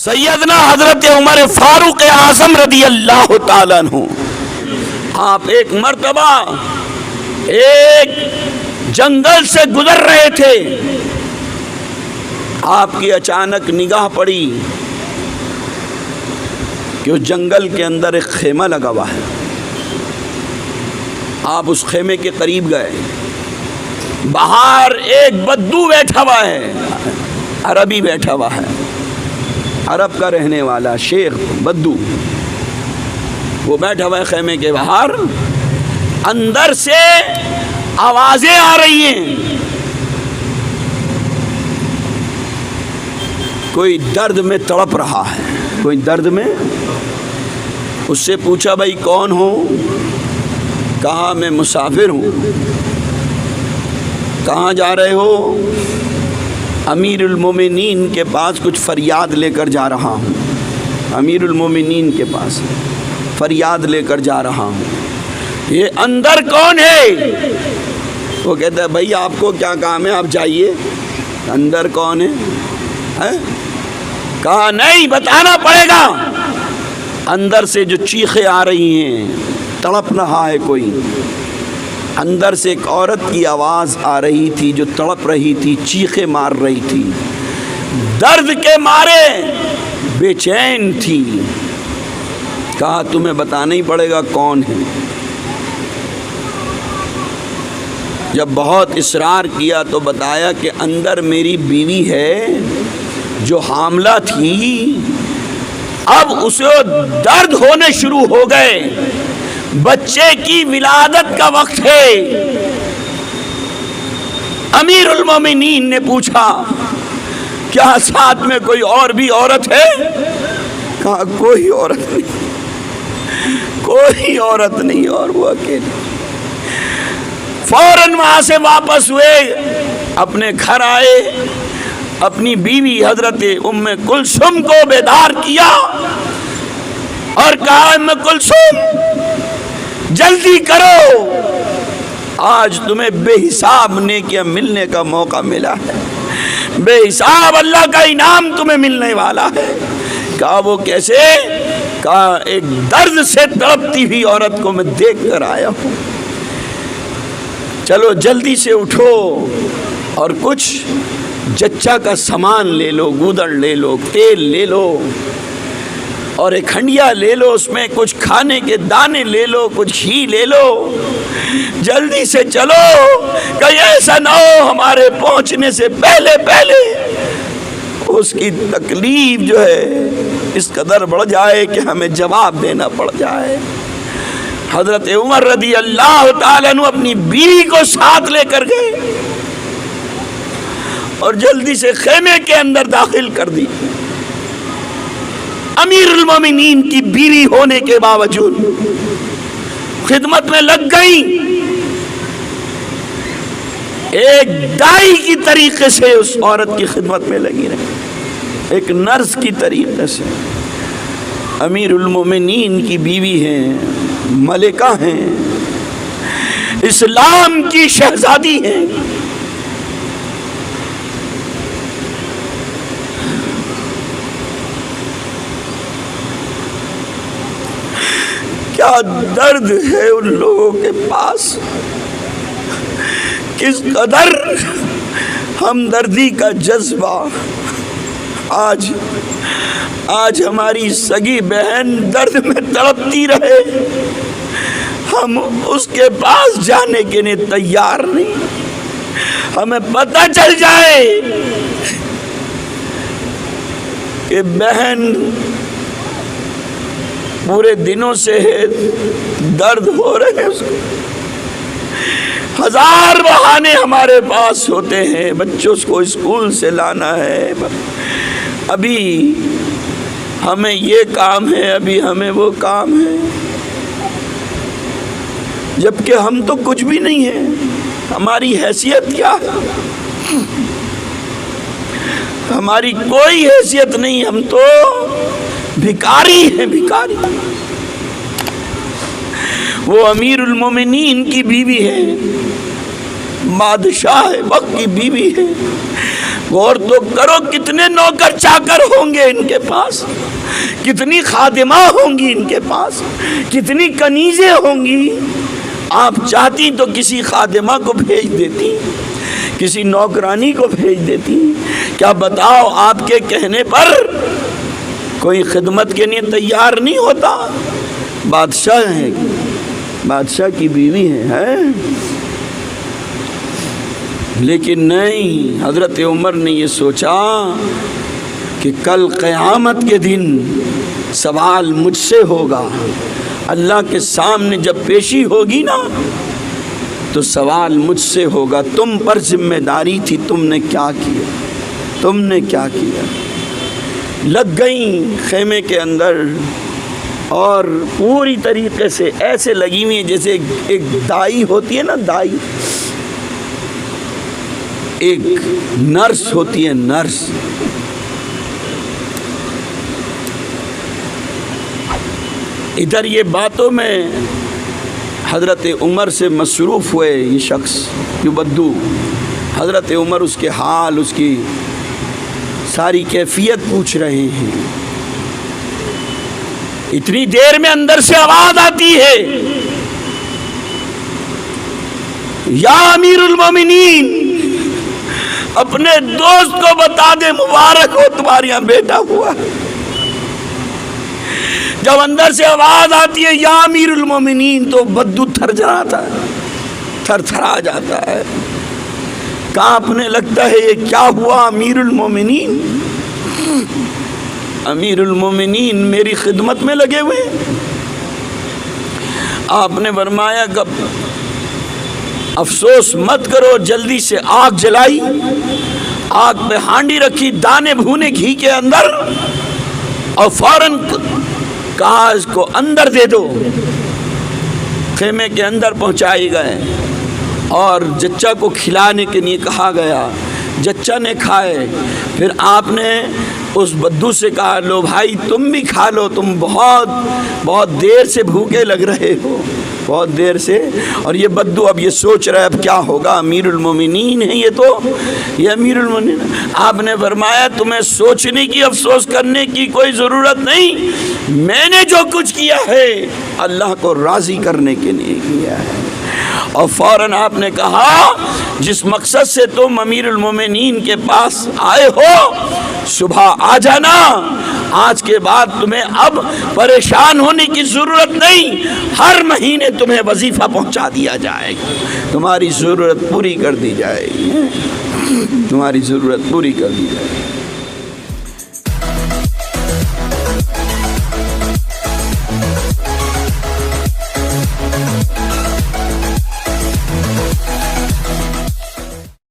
سیدنا حضرت عمر فاروق اعظم رضی اللہ تعالیٰ عنہ، آپ ایک مرتبہ ایک جنگل سے گزر رہے تھے، آپ کی اچانک نگاہ پڑی کہ اس جنگل کے اندر ایک خیمہ لگا ہوا ہے۔ آپ اس خیمے کے قریب گئے، باہر ایک بدو بیٹھا ہوا ہے، عربی بیٹھا ہوا ہے، عرب کا رہنے والا شیخ بدو، وہ بیٹھا ہوا ہے خیمے کے باہر۔ اندر سے آوازیں آ رہی ہیں، کوئی درد میں تڑپ رہا ہے، کوئی درد میں۔ اس سے پوچھا بھائی کون ہو؟ کہا میں مسافر ہوں۔ کہاں جا رہے ہو؟ امیر المومنین کے پاس کچھ فریاد لے کر جا رہا ہوں، امیر المومنین کے پاس فریاد لے کر جا رہا ہوں۔ یہ اندر کون ہے؟ وہ کہتا ہے بھائی آپ کو کیا کام ہے، آپ جائیے۔ اندر کون ہے؟ کہا نہیں بتانا پڑے گا۔ اندر سے جو چیخیں آ رہی ہیں، تڑپ رہا ہے کوئی۔ اندر سے ایک عورت کی آواز آ رہی تھی جو تڑپ رہی تھی، چیخیں مار رہی تھی، درد کے مارے بے چین تھی۔ کہا تمہیں بتانا ہی پڑے گا کون ہے۔ جب بہت اصرار کیا تو بتایا کہ اندر میری بیوی ہے جو حاملہ تھی، اب اسے درد ہونے شروع ہو گئے، بچے کی ولادت کا وقت ہے۔ امیر المومنین نے پوچھا کیا ساتھ میں کوئی اور بھی عورت ہے؟ کہا کوئی عورت نہیں، کوئی عورت نہیں، اور وہ اکیلی۔ فوراً وہاں سے واپس ہوئے، اپنے گھر آئے، اپنی بیوی حضرت ام کلثوم کو بیدار کیا اور کہا ام کلثوم جلدی کرو، آج تمہیں بے حساب نیکیاں ملنے کا موقع ملا ہے، بے حساب اللہ کا انعام تمہیں ملنے والا ہے۔ کہا وہ کیسے؟ کہا ایک درد سے تڑپتی ہوئی عورت کو میں دیکھ کر آیا ہوں، چلو جلدی سے اٹھو اور کچھ جچا کا سامان لے لو، گودڑ لے لو، تیل لے لو اور ایک ہنڈیا لے لو، اس میں کچھ کھانے کے دانے لے لو، کچھ گھی لے لو، جلدی سے چلو، کہیں ایسا نہ ہو ہمارے پہنچنے سے پہلے پہلے اس کی تکلیف جو ہے اس قدر بڑھ جائے کہ ہمیں جواب دینا پڑ جائے۔ حضرت عمر رضی اللہ تعالیٰ عنہ اپنی بیوی کو ساتھ لے کر گئے اور جلدی سے خیمے کے اندر داخل کر دی۔ امیر المومنین کی بیوی ہونے کے باوجود خدمت میں لگ گئی، ایک دائی کی طریقے سے اس عورت کی خدمت میں لگی رہی، ایک نرس کی طریقے سے۔ امیر المومنین کی بیوی ہیں، ملکہ ہیں، اسلام کی شہزادی ہیں۔ کیا درد ہے ان لوگوں کے پاس، کس قدر ہمدردی کا جذبہ۔ آج ہماری سگی بہن درد میں تڑپتی رہے، ہم اس کے پاس جانے کے لیے تیار نہیں۔ ہمیں پتہ چل جائے کہ بہن پورے دنوں سے درد ہو رہے ہیں، اس کو ہزار بہانے ہمارے پاس ہوتے ہیں، بچوں کو اسکول سے لانا ہے، ابھی ہمیں یہ کام ہے، ابھی ہمیں وہ کام ہے، جبکہ ہم تو کچھ بھی نہیں ہیں، ہماری حیثیت کیا ہے؟ ہماری کوئی حیثیت نہیں، ہم تو بھکاری ہیں، بھکاری۔ وہ امیر المومنین کی بیوی ہے، بادشاہ وقت کی بیوی ہے، غور تو کرو کتنے نوکر چاکر ہوں گے ان کے پاس، کتنی خادمہ ہوں گی ان کے پاس، کتنی کنیزیں ہوں گی۔ آپ چاہتی تو کسی خادمہ کو بھیج دیتی، کسی نوکرانی کو بھیج دیتی، کیا بتاؤ آپ کے کہنے پر کوئی خدمت کے لیے تیار نہیں ہوتا؟ بادشاہ ہے، بادشاہ کی بیوی ہے۔ لیکن نہیں، حضرت عمر نے یہ سوچا کہ کل قیامت کے دن سوال مجھ سے ہوگا، اللہ کے سامنے جب پیشی ہوگی نا تو سوال مجھ سے ہوگا، تم پر ذمہ داری تھی، تم نے کیا کیا، تم نے کیا کیا۔ لگ گئیں خیمے کے اندر اور پوری طریقے سے ایسے لگی ہوئی ہیں جیسے ایک دائی ہوتی ہے نا، دائی، ایک نرس ہوتی ہے، نرس۔ ادھر یہ باتوں میں حضرت عمر سے مصروف ہوئے یہ شخص جو بدو، حضرت عمر اس کے حال، اس کی ساری کیفیت پوچھ رہے ہیں۔ اتنی دیر میں اندر سے آواز آتی ہے، یا امیر المومنین، اپنے دوست کو بتا دے مبارک ہو تمہارے یہاں بیٹا ہوا۔ جب اندر سے آواز آتی ہے یا امیر المومنین تو بدو تھر جاتا ہے، تھر تھرا جاتا ہے، کانپنے لگتا ہے یہ کیا ہوا امیر المومنین؟ امیر المومنین میری خدمت میں لگے ہوئے۔ آپ نے فرمایا کہ افسوس مت کرو، جلدی سے آگ جلائی، آگ پہ ہانڈی رکھی دانے بھونے گھی کے اندر، اور فوراً کہا اس کو اندر دے دو۔ خیمے کے اندر پہنچائی گئے اور جچہ کو کھلانے کے لیے کہا گیا، جچہ نے کھائے۔ پھر آپ نے اس بدو سے کہا لو بھائی تم بھی کھا لو، تم بہت دیر سے بھوکے لگ رہے ہو، بہت دیر سے۔ اور یہ بدو اب یہ سوچ رہا ہے اب کیا ہوگا، امیر المومنین ہے یہ امیر المومنین۔ آپ نے فرمایا تمہیں سوچنے کی، افسوس کرنے کی کوئی ضرورت نہیں، میں نے جو کچھ کیا ہے اللہ کو راضی کرنے کے لیے کیا ہے۔ اور فوراً آپ نے کہا جس مقصد سے تم امیر المومنین کے پاس آئے ہو صبح آ جانا، آج کے بعد تمہیں اب پریشان ہونے کی ضرورت نہیں، ہر مہینے تمہیں وظیفہ پہنچا دیا جائے گا، تمہاری ضرورت پوری کر دی جائے گی، تمہاری ضرورت پوری کر دی جائے گی۔